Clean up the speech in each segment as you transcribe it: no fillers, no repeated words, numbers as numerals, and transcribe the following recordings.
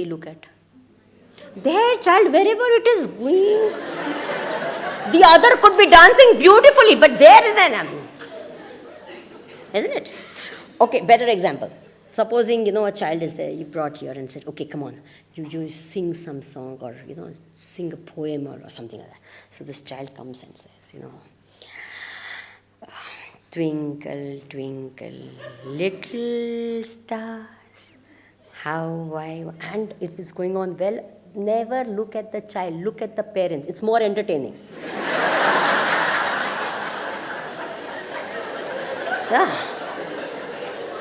look at? Their child, wherever it is going, the other could be dancing beautifully, but there, isn't it? Okay, better example. Supposing, a child is there, you brought here and said, okay, come on, you sing some song or, sing a poem or something like that. So this child comes and says, twinkle, twinkle, little stars, how I... And if it's going on well, never look at the child, look at the parents. It's more entertaining. Yeah.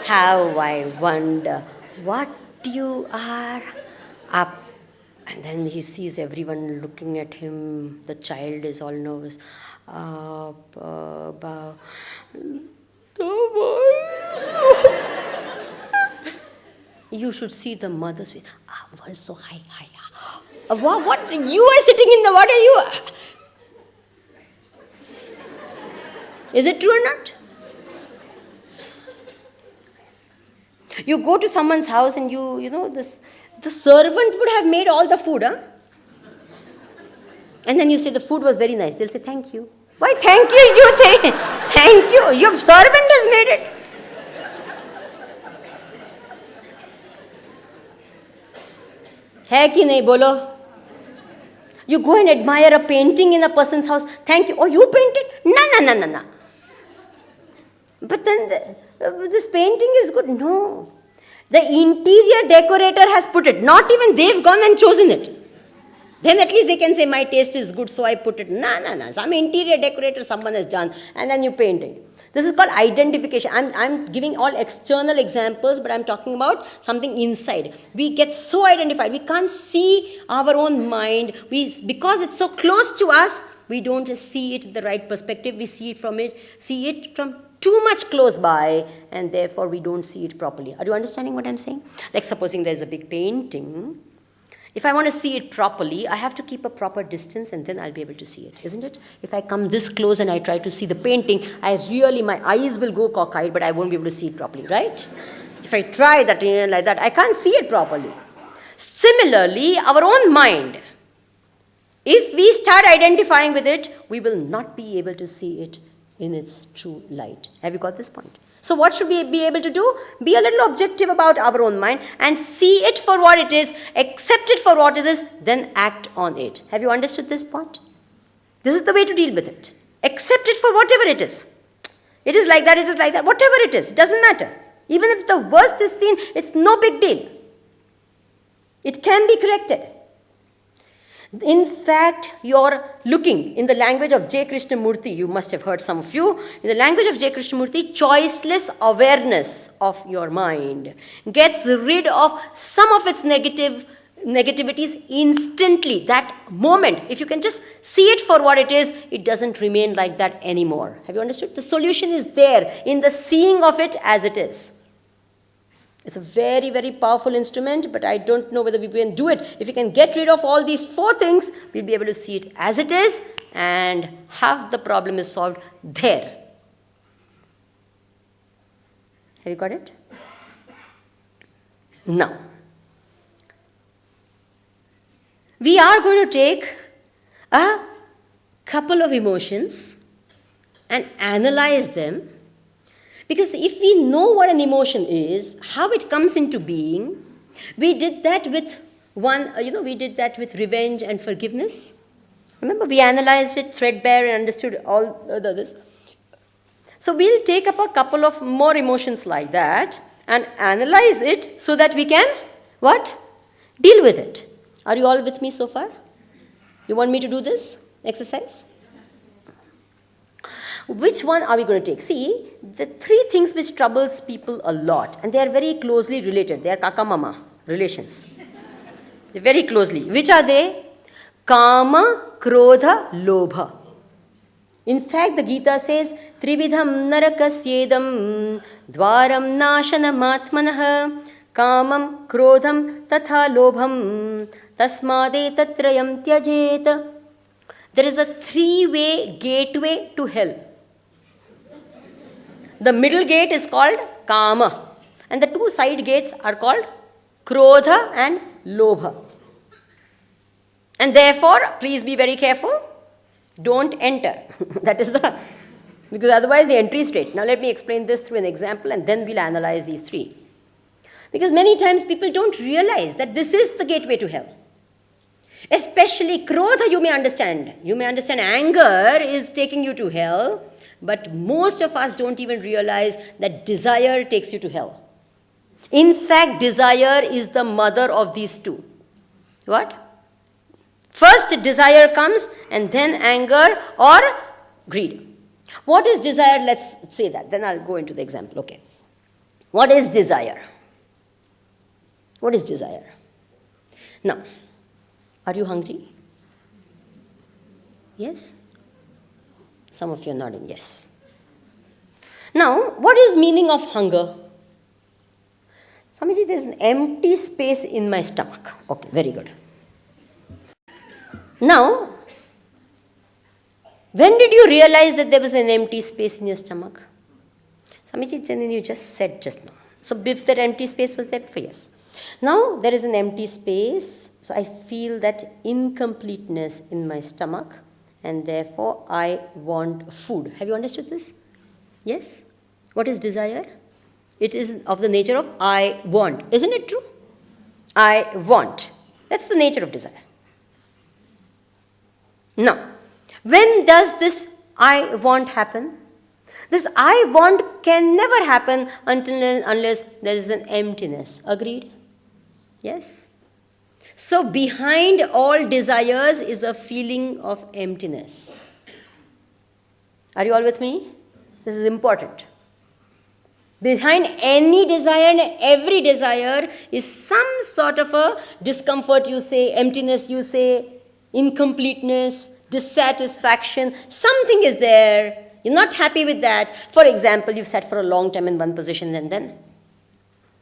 How I wonder what you are up. And then he sees everyone looking at him. The child is all nervous. Up above the world. You should see the mother's face. World so high. What? You are sitting in the... What are you? Is it true or not? You go to someone's house and the servant would have made all the food, huh? And then you say the food was very nice. They'll say, thank you. Why thank you? You say, thank you. Your servant has made it. Hai ki nahi, bolo? You go and admire a painting in a person's house. Thank you. Oh, you painted? No. But then this painting is good. No. The interior decorator has put it. Not even they've gone and chosen it. Then at least they can say, my taste is good, so I put it. No. Some interior decorator someone has done. And then you paint it. This is called identification. I'm giving all external examples, but I'm talking about something inside. We get so identified. We can't see our own mind. Because it's so close to us, we don't see it in the right perspective. We see it from too much close by, and therefore we don't see it properly. Are you understanding what I'm saying? Like supposing there's a big painting. If I want to see it properly, I have to keep a proper distance and then I'll be able to see it, isn't it? If I come this close and I try to see the painting, my eyes will go cockeyed, but I won't be able to see it properly, right? If I try that like that, I can't see it properly. Similarly, our own mind, if we start identifying with it, we will not be able to see it in its true light. Have you got this point? So what should we be able to do? Be a little objective about our own mind and see it for what it is, accept it for what it is, then act on it. Have you understood this point? This is the way to deal with it. Accept it for whatever it is. It is like that, whatever it is, it doesn't matter. Even if the worst is seen, it's no big deal. It can be corrected. In fact, you're looking in the language of J. Krishnamurti, you must have heard some of you, in the language of J. Krishnamurti, choiceless awareness of your mind gets rid of some of its negativities instantly. That moment, if you can just see it for what it is, it doesn't remain like that anymore. Have you understood? The solution is there in the seeing of it as it is. It's a very, very powerful instrument, but I don't know whether we can do it. If we can get rid of all these 4 things, we'll be able to see it as it is, and half the problem is solved there. Have you got it? Now, we are going to take a couple of emotions and analyze them. Because if we know what an emotion is, how it comes into being, we did that with revenge and forgiveness. Remember, we analyzed it threadbare and understood all the others. So we'll take up a couple of more emotions like that and analyze it so that we can, deal with it. Are you all with me so far? You want me to do this exercise? Which one are we going to take? See, the 3 things which troubles people a lot, and they are very closely related. They are kaka-mama relations. They're very closely. Which are they? Kama, Krodha, Lobha. In fact, the Gita says, Trividham narakasyedam dvaram nashanam atmanah kamam krodham tatha lobham tasmade tatrayam tyajet. There is a 3-way gateway to hell. The middle gate is called Kama, and the 2 side gates are called Krodha and lobha. And therefore, please be very careful. Don't enter. That is because otherwise the entry is straight. Now let me explain this through an example and then we'll analyze these three. Because many times people don't realize that this is the gateway to hell. Especially krodha, you may understand. You may understand anger is taking you to hell, but most of us don't even realize that desire takes you to hell. In fact, desire is the mother of these two. What? First desire comes and then anger or greed. What is desire? Let's say that. Then I'll go into the example. Okay. What is desire? What is desire? Now, are you hungry? Yes? Some of you are nodding yes. Now, what is meaning of hunger? Samiti, there's an empty space in my stomach. Okay, very good. Now, when did you realize that there was an empty space in your stomach? Samiti, you just said just now. So, if that empty space was there for yes. Now, there is an empty space, so I feel that incompleteness in my stomach and therefore I want food. Have you understood this? Yes? What is desire? It is of the nature of I want. Isn't it true? I want. That's the nature of desire. Now, when does this I want happen? This I want can never happen unless there is an emptiness. Agreed? Yes? So behind all desires is a feeling of emptiness. Are you all with me? This is important. Behind any desire and every desire is some sort of a discomfort, you say, emptiness, you say, incompleteness, dissatisfaction. Something is there. You're not happy with that. For example, you've sat for a long time in one position and then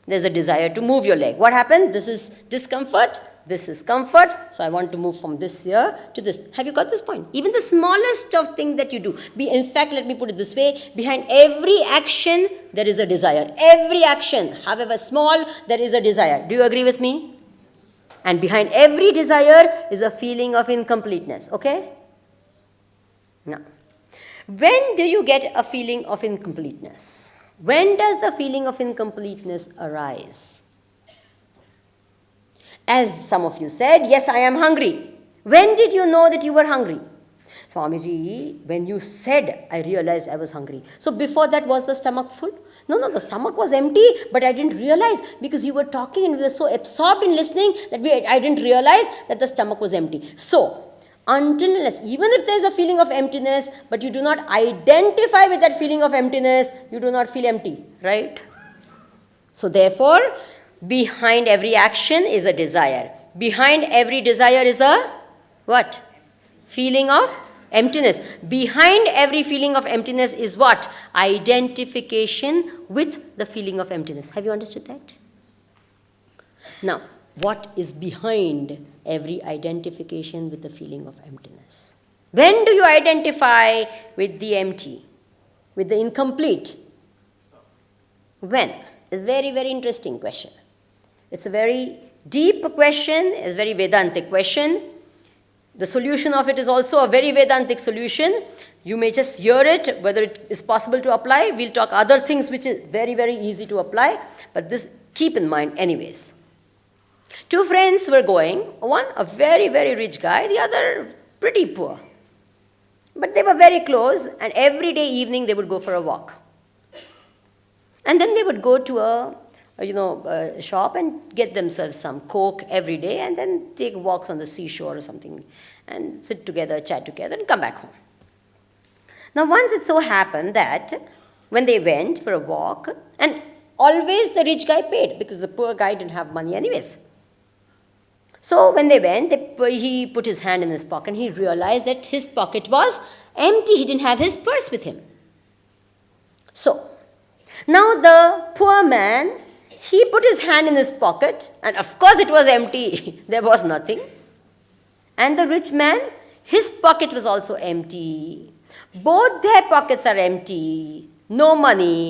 there's a desire to move your leg. What happened? This is discomfort. This is comfort. So I want to move from this here to this. Have you got this point? Even the smallest of things that you do. In fact, let me put it this way. Behind every action, there is a desire. Every action, however small, there is a desire. Do you agree with me? And behind every desire is a feeling of incompleteness. Okay? Now, when do you get a feeling of incompleteness? When does the feeling of incompleteness arise? As some of you said, yes, I am hungry. When did you know that you were hungry? Swamiji, when you said, I realized I was hungry. So before that, was the stomach full? No, the stomach was empty, but I didn't realize because you were talking and we were so absorbed in listening that I didn't realize that the stomach was empty. So, until unless, even if there is a feeling of emptiness, but you do not identify with that feeling of emptiness, you do not feel empty, right? So therefore, behind every action is a desire. Behind every desire is a what? Feeling of emptiness. Behind every feeling of emptiness is what? Identification with the feeling of emptiness. Have you understood that? Now, what is behind every identification with the feeling of emptiness? When do you identify with the empty, with the incomplete? When? It's a very, very interesting question. It's a very deep question, it's a very Vedantic question. The solution of it is also a very Vedantic solution. You may just hear it, whether it is possible to apply. We'll talk other things which is very, very easy to apply, but this keep in mind anyways. Two friends were going, one a very, very rich guy, the other pretty poor. But they were very close and every day evening they would go for a walk. And then they would go to a shop and get themselves some Coke every day and then take walks on the seashore or something and sit together, chat together and come back home. Now once it so happened that when they went for a walk, and always the rich guy paid because the poor guy didn't have money anyways. So when they went, he put his hand in his pocket and he realized that his pocket was empty. He didn't have his purse with him. So now the poor man, he put his hand in his pocket and of course it was empty. There was nothing. And the rich man, his pocket was also empty. Both their pockets are empty. No money.